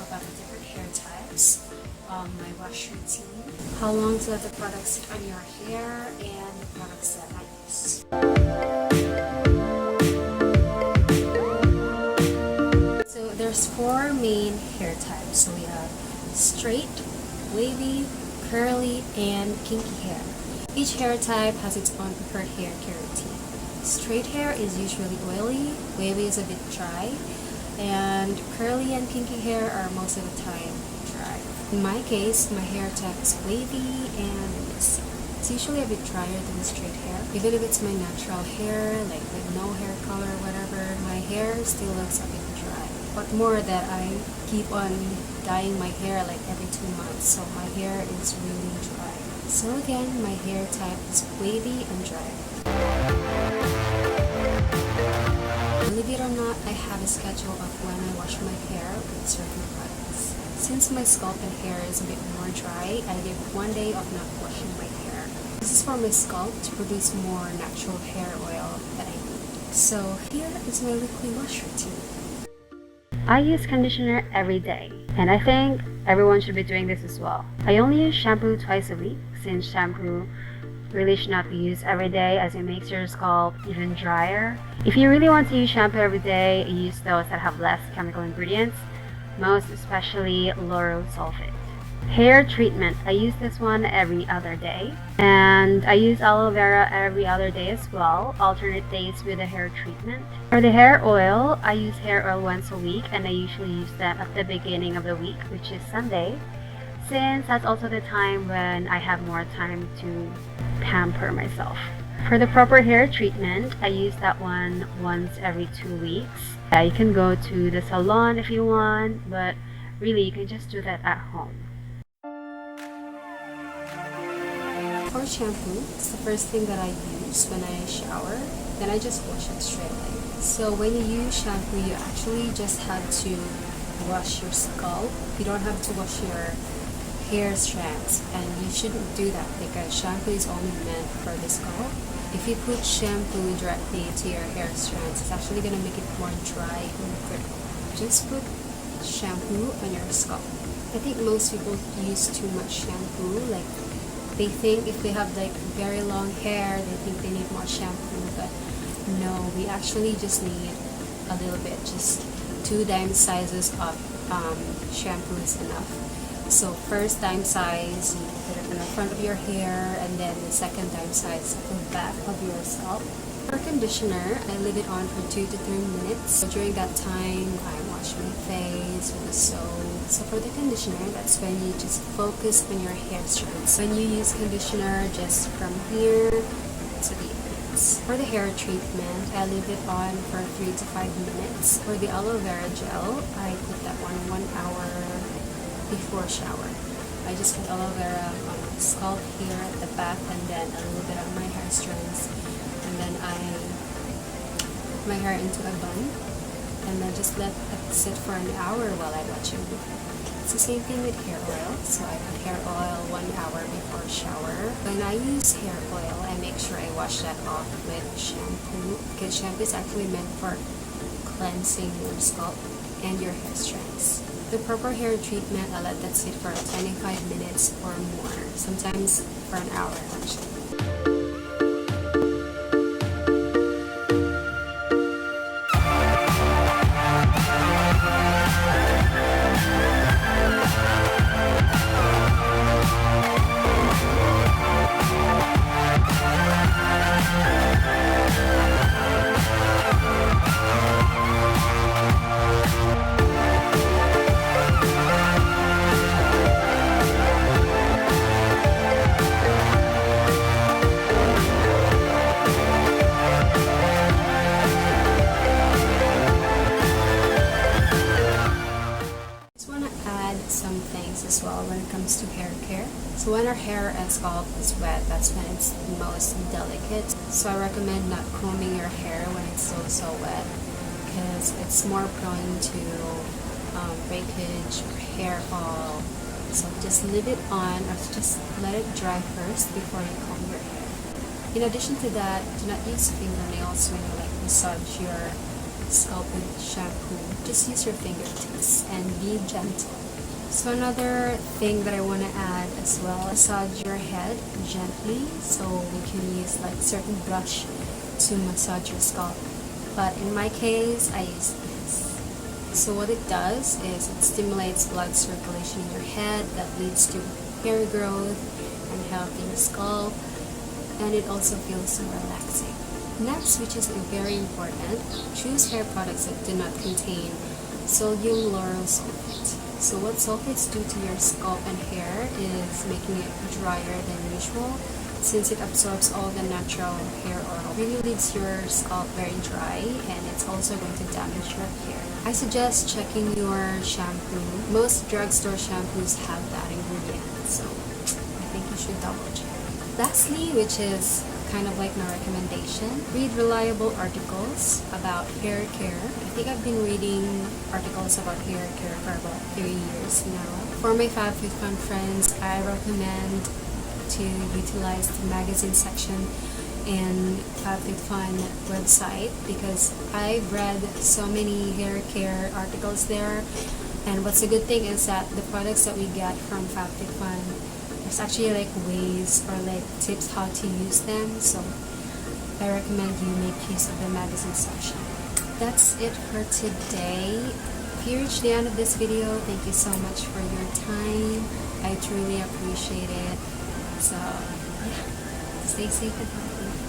about the different hair types, my wash routine, how long to let the products sit on your hair, and the products that I use. So there's 4 main hair types. So we have straight, wavy, curly, and kinky hair. Each hair type has its own preferred hair care routine. Straight hair is usually oily, wavy is a bit dry, and curly and kinky hair are most of the time dry. In my case, my hair type is wavy and it's usually a bit drier than straight hair. Even if it's my natural hair, like with no hair color or whatever, my hair still looks a bit dry. But more that I keep on dyeing my hair like every 2 months, so my hair is really dry. So again, my hair type is wavy and dry. Believe it or not, I have a schedule of when I wash my hair with certain products. Since my scalp and hair is a bit more dry, I give 1 day of not washing my hair. This is for my scalp to produce more natural hair oil that I need. So here is my weekly wash routine. I use conditioner every day, and I think everyone should be doing this as well. I only use shampoo twice a week, since shampoo really should not be used every day as it makes your scalp even drier. If you really want to use shampoo every day, use those that have less chemical ingredients, most especially lauryl sulfate. Hair treatment, I use this one every other day, and I use aloe vera every other day as well, alternate days with a hair treatment. For the hair oil, I use hair oil once a week, and I usually use that at the beginning of the week, which is Sunday, since that's also the time when I have more time to pamper myself. For the proper hair treatment, I use that one once every 2 weeks. You can go to the salon if you want, but really you can just do that at home. For shampoo, it's the first thing that I use when I shower, then I just wash it straight away. So when you use shampoo, you actually just have to wash your scalp. You don't have to wash your hair strands, and you shouldn't do that because shampoo is only meant for the scalp. If you put shampoo directly to your hair strands, it's actually going to make it more dry and brittle. Just put shampoo on your scalp. I think most people use too much shampoo. Like they think if they have like very long hair, they think they need more shampoo, but no, we actually just need a little bit. Just 2 dime sizes of shampoo is enough. So first dime size, you put it in the front of your hair, and then the second dime size at the back of your scalp. For conditioner, I leave it on for 2 to 3 minutes. So during that time, I wash my face with a soap. So for the conditioner, that's when you just focus on your hair strands. When you use conditioner, just from here to the ends. For the hair treatment, I leave it on for 3 to 5 minutes. For the aloe vera gel, I put that one 1 hour before shower. I just put aloe vera on my scalp here at the back, and then a little bit on my hair strands, and then I put my hair into a bun, and then just let it sit for an hour while I watch a movie. It's the same thing with hair oil. So I put hair oil 1 hour before shower. When I use hair oil, I make sure I wash that off with shampoo, because shampoo is actually meant for cleansing your scalp and your hair strands. The proper hair treatment, I let that sit for 25 minutes or more, sometimes for an hour actually. Some things as well when it comes to hair care. So when our hair and scalp is wet, that's when it's most delicate. So I recommend not combing your hair when it's so wet, because it's more prone to breakage or hair fall. So just leave it on, or just let it dry first before you comb your hair. In addition to that, do not use fingernails when you like massage your scalp with shampoo, just use your fingertips and be gentle. So another thing that I want to add as well, massage your head gently. So we can use like certain brush to massage your scalp. But in my case, I use this. So what it does is it stimulates blood circulation in your head that leads to hair growth and healthy in your scalp. And it also feels so relaxing. Next, which is very important, choose hair products that do not contain sodium lauryl sulfate. So what sulfates do to your scalp and hair is making it drier than usual, since it absorbs all the natural hair oil. It really leaves your scalp very dry, and it's also going to damage your hair. I suggest checking your shampoo. Most drugstore shampoos have that ingredient, so I think you should double check. Lastly, which is kind of like my recommendation, read reliable articles about hair care. I think I've been reading articles about hair care for about 3 years now. For my FabFitFun friends, I recommend to utilize the magazine section in FabFitFun website because I've read so many hair care articles there, and what's a good thing is that the products that we get from FabFitFun, there's actually like ways or like tips how to use them, so I recommend you make use of the magazine section. That's it for today. If you reached the end of this video, thank you so much for your time. I truly appreciate it. So yeah, stay safe and healthy.